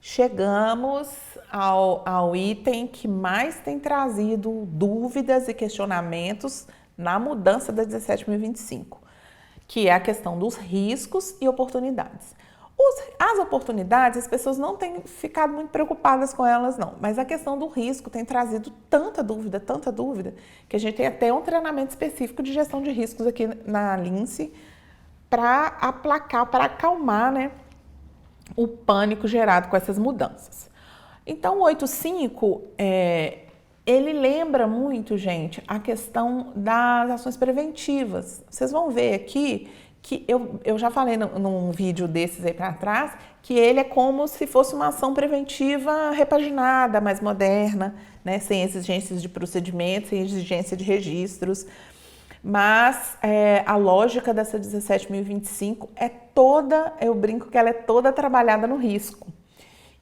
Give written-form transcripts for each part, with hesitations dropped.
Chegamos ao item que mais tem trazido dúvidas e questionamentos na mudança da 17.025, que é a questão dos riscos e oportunidades. As oportunidades, as pessoas não têm ficado muito preocupadas com elas, não. Mas a questão do risco tem trazido tanta dúvida, que a gente tem até um treinamento específico de gestão de riscos aqui na Lince para aplacar, para acalmar, né, o pânico gerado com essas mudanças. Então, o 85, ele lembra muito, gente, a questão das ações preventivas. Vocês vão ver aqui que eu já falei num vídeo desses aí para trás, que ele é como se fosse uma ação preventiva repaginada, mais moderna, né, sem exigências de procedimentos, sem exigência de registros. Mas a lógica dessa 17.025 é toda, eu brinco que ela é toda trabalhada no risco.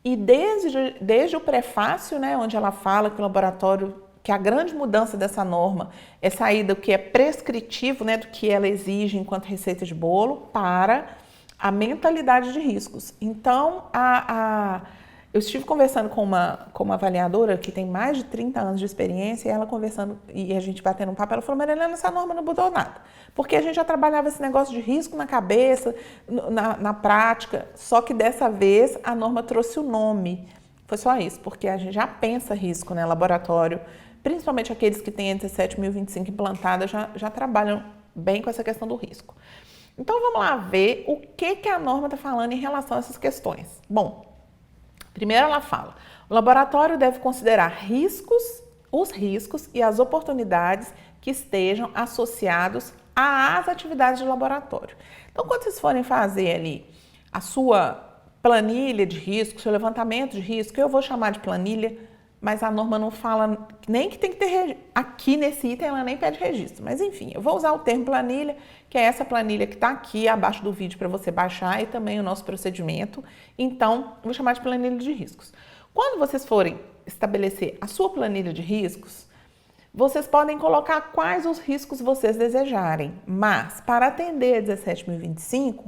E desde o prefácio, né, onde ela fala que o laboratório, que a grande mudança dessa norma é sair do que é prescritivo, né, do que ela exige enquanto receita de bolo, para a mentalidade de riscos. Então, eu estive conversando com uma avaliadora que tem mais de 30 anos de experiência, e ela conversando, e a gente batendo um papo, ela falou: Marilena, essa norma não mudou nada, porque a gente já trabalhava esse negócio de risco na cabeça, na prática, só que dessa vez a norma trouxe o nome. Foi só isso, porque a gente já pensa risco, né, laboratório, principalmente aqueles que têm a 17.025 implantada, já trabalham bem com essa questão do risco. Então vamos lá ver o que a norma está falando em relação a essas questões. Bom, primeiro ela fala: o laboratório deve considerar os riscos e as oportunidades que estejam associados às atividades de laboratório. Então, quando vocês forem fazer ali a sua planilha de risco, seu levantamento de risco, eu vou chamar de planilha, mas a norma não fala nem que tem que ter aqui nesse item, ela nem pede registro. Mas enfim, eu vou usar o termo planilha, que é essa planilha que está aqui abaixo do vídeo para você baixar, e também o nosso procedimento. Então, eu vou chamar de planilha de riscos. Quando vocês forem estabelecer a sua planilha de riscos, vocês podem colocar quais os riscos vocês desejarem, mas para atender a 17.025,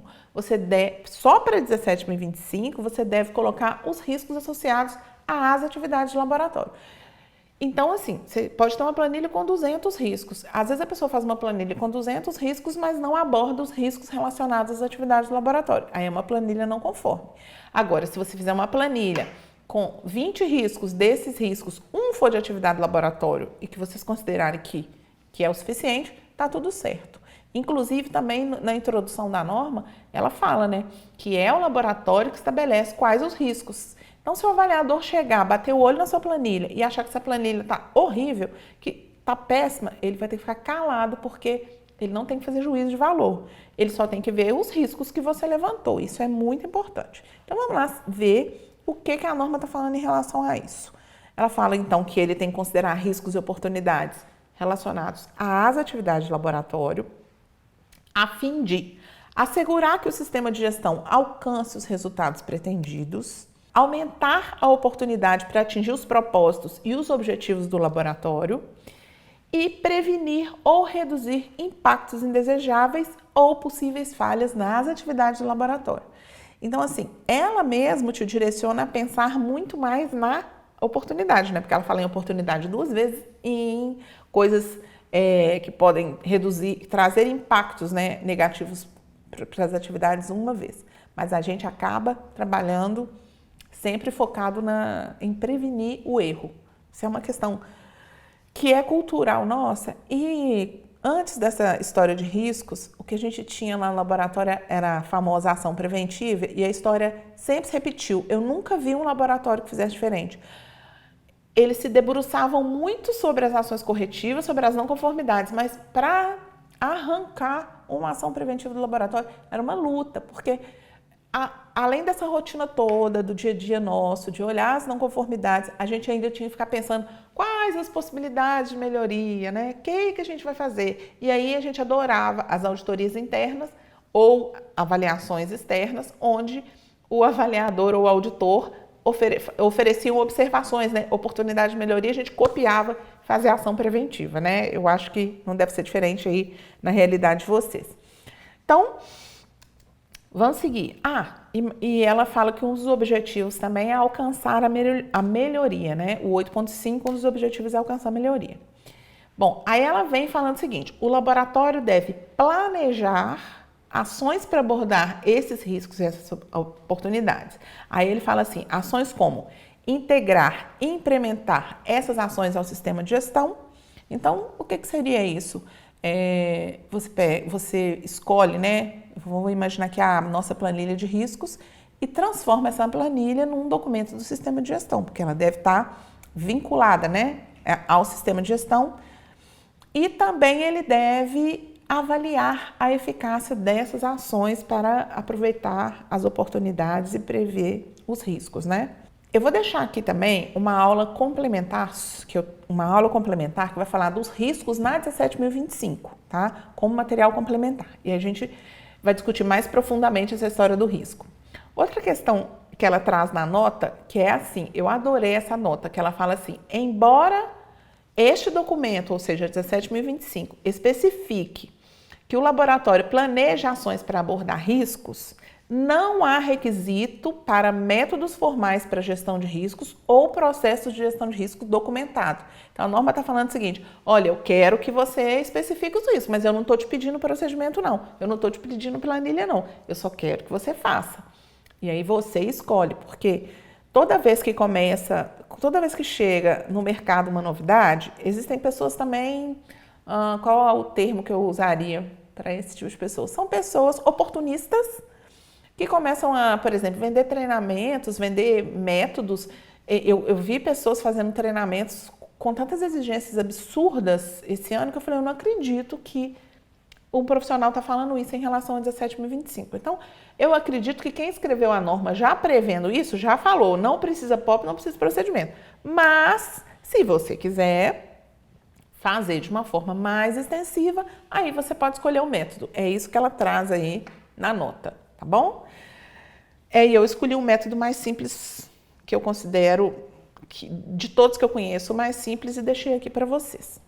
só para 17.025, você deve colocar os riscos associados às atividades de laboratório. Então, assim, você pode ter uma planilha com 200 riscos. Às vezes a pessoa faz uma planilha com 200 riscos, mas não aborda os riscos relacionados às atividades do laboratório. Aí é uma planilha não conforme. Agora, se você fizer uma planilha com 20 riscos, desses riscos, um for de atividade do laboratório e que vocês considerarem que é o suficiente, tá tudo certo. Inclusive, também na introdução da norma, ela fala, né, que é o laboratório que estabelece quais os riscos. Então, se o avaliador chegar, bater o olho na sua planilha e achar que essa planilha está horrível, que está péssima, ele vai ter que ficar calado, porque ele não tem que fazer juízo de valor. Ele só tem que ver os riscos que você levantou. Isso é muito importante. Então, vamos lá ver o que a norma está falando em relação a isso. Ela fala, então, que ele tem que considerar riscos e oportunidades relacionados às atividades de laboratório, a fim de assegurar que o sistema de gestão alcance os resultados pretendidos, aumentar a oportunidade para atingir os propósitos e os objetivos do laboratório e prevenir ou reduzir impactos indesejáveis ou possíveis falhas nas atividades do laboratório. Então, assim, ela mesma te direciona a pensar muito mais na oportunidade, né? Porque ela fala em oportunidade 2 vezes e em coisas que podem trazer impactos, né, negativos para as atividades uma vez. Mas a gente acaba trabalhando sempre focado em prevenir o erro. Isso é uma questão que é cultural nossa. E antes dessa história de riscos, o que a gente tinha lá no laboratório era a famosa ação preventiva, e a história sempre se repetiu. Eu nunca vi um laboratório que fizesse diferente. Eles se debruçavam muito sobre as ações corretivas, sobre as não conformidades, mas para arrancar uma ação preventiva do laboratório era uma luta, porque além dessa rotina toda do dia a dia nosso, de olhar as não conformidades, a gente ainda tinha que ficar pensando quais as possibilidades de melhoria, né? O que a gente vai fazer? E aí a gente adorava as auditorias internas ou avaliações externas, onde o avaliador ou o auditor ofereciam observações, né? Oportunidade de melhoria, a gente copiava, fazia ação preventiva, né? Eu acho que não deve ser diferente aí na realidade de vocês. Então, Vamos seguir. E ela fala que um dos objetivos também é alcançar a melhoria, né? O 8.5, um dos objetivos é alcançar a melhoria. Bom, aí ela vem falando o seguinte: o laboratório deve planejar ações para abordar esses riscos e essas oportunidades. Aí ele fala assim: ações como integrar e implementar essas ações ao sistema de gestão. Então, o que seria isso? Você escolhe, né? Vamos imaginar que a nossa planilha de riscos e transforma essa planilha num documento do sistema de gestão, porque ela deve estar vinculada, né, ao sistema de gestão. E também ele deve avaliar a eficácia dessas ações para aproveitar as oportunidades e prever os riscos, né? Eu vou deixar aqui também uma aula complementar que vai falar dos riscos na 17.025, tá? Como material complementar. E a gente vai discutir mais profundamente essa história do risco. Outra questão que ela traz na nota, que é assim, eu adorei essa nota, que ela fala assim: embora este documento, ou seja, 17.025, especifique que o laboratório planeja ações para abordar riscos, não há requisito para métodos formais para gestão de riscos ou processos de gestão de risco documentado. Então, a norma está falando o seguinte: olha, eu quero que você especifique os riscos, mas eu não estou te pedindo procedimento, não. Eu não estou te pedindo planilha, não. Eu só quero que você faça. E aí você escolhe, porque toda vez que chega no mercado uma novidade, existem pessoas também, qual é o termo que eu usaria para esse tipo de pessoas? São pessoas oportunistas que começam a, por exemplo, vender treinamentos, vender métodos. Eu vi pessoas fazendo treinamentos com tantas exigências absurdas esse ano que eu falei: eu não acredito que um profissional está falando isso em relação a 17.025. Então, eu acredito que quem escreveu a norma já prevendo isso, já falou: não precisa POP, não precisa procedimento. Mas, se você quiser fazer de uma forma mais extensiva, aí você pode escolher o método. É isso que ela traz aí na nota. Tá bom? E eu escolhi um método mais simples, que eu considero, de todos que eu conheço, o mais simples, e deixei aqui para vocês.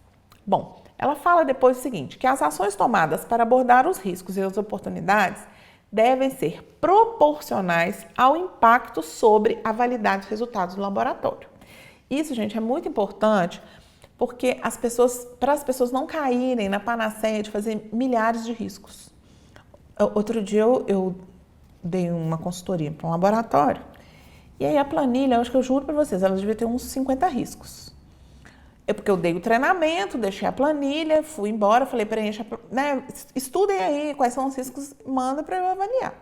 Bom, ela fala depois o seguinte: que as ações tomadas para abordar os riscos e as oportunidades devem ser proporcionais ao impacto sobre a validade dos resultados do laboratório. Isso, gente, é muito importante, porque para as pessoas não caírem na panaceia de fazer milhares de riscos. Outro dia eu dei uma consultoria para um laboratório e aí a planilha, eu juro para vocês, ela devia ter uns 50 riscos. Porque eu dei o treinamento, deixei a planilha, fui embora, falei: preencha, né, estudem aí quais são os riscos, manda para eu avaliar.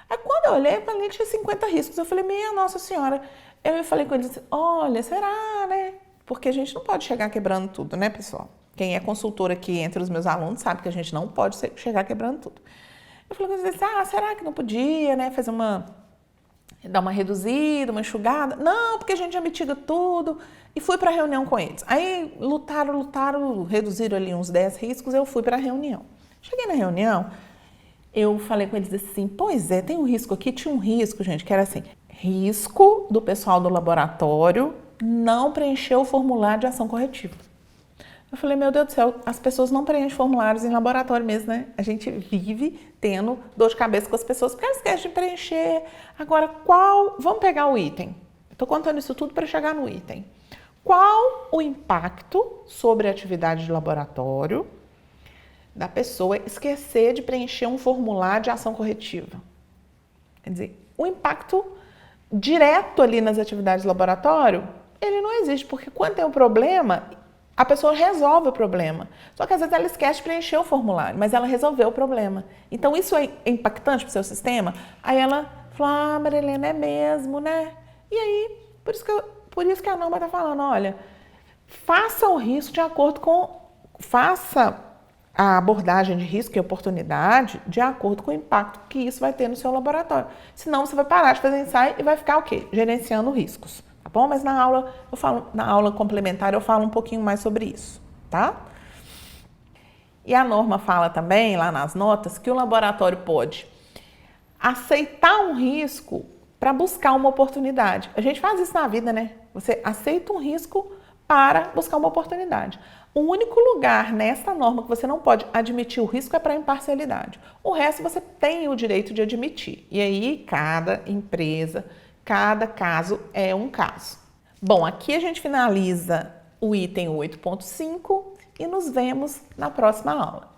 Aí quando eu olhei, a planilha tinha 50 riscos. Eu falei: minha Nossa Senhora. Eu falei com eles: olha, será, né? Porque a gente não pode chegar quebrando tudo, né, pessoal? Quem é consultor aqui entre os meus alunos sabe que a gente não pode chegar quebrando tudo. Eu falei com eles: será que não podia, né, dar uma reduzida, uma enxugada? Não, porque a gente já mitiga tudo. E fui para a reunião com eles. Aí lutaram, reduziram ali uns 10 riscos, eu fui para a reunião. Cheguei na reunião, eu falei com eles assim: pois é, tem um risco aqui. Tinha um risco, gente, que era assim: risco do pessoal do laboratório não preencher o formulário de ação corretiva. Eu falei: meu Deus do céu, as pessoas não preenchem formulários em laboratório mesmo, né? A gente vive tendo dor de cabeça com as pessoas porque elas esquecem de preencher. Agora, vamos pegar o item. Estou contando isso tudo para chegar no item. Qual o impacto sobre a atividade de laboratório da pessoa esquecer de preencher um formulário de ação corretiva? Quer dizer, o impacto direto ali nas atividades do laboratório, ele não existe, porque quando tem um problema, a pessoa resolve o problema. Só que às vezes ela esquece de preencher o formulário, mas ela resolveu o problema. Então isso é impactante para o seu sistema? Aí ela falou: Marilena, é mesmo, né? E aí, por isso que a norma está falando: olha, faça o risco de acordo com... Faça a abordagem de risco e oportunidade de acordo com o impacto que isso vai ter no seu laboratório. Senão você vai parar de fazer ensaio e vai ficar o quê? Gerenciando riscos. Tá bom? Mas na aula complementar eu falo um pouquinho mais sobre isso, tá? E a norma fala também, lá nas notas, que o laboratório pode aceitar um risco para buscar uma oportunidade. A gente faz isso na vida, né? Você aceita um risco para buscar uma oportunidade. O único lugar nessa norma que você não pode admitir o risco é para imparcialidade. O resto você tem o direito de admitir. E aí, cada empresa, cada caso é um caso. Bom, aqui a gente finaliza o item 8.5 e nos vemos na próxima aula.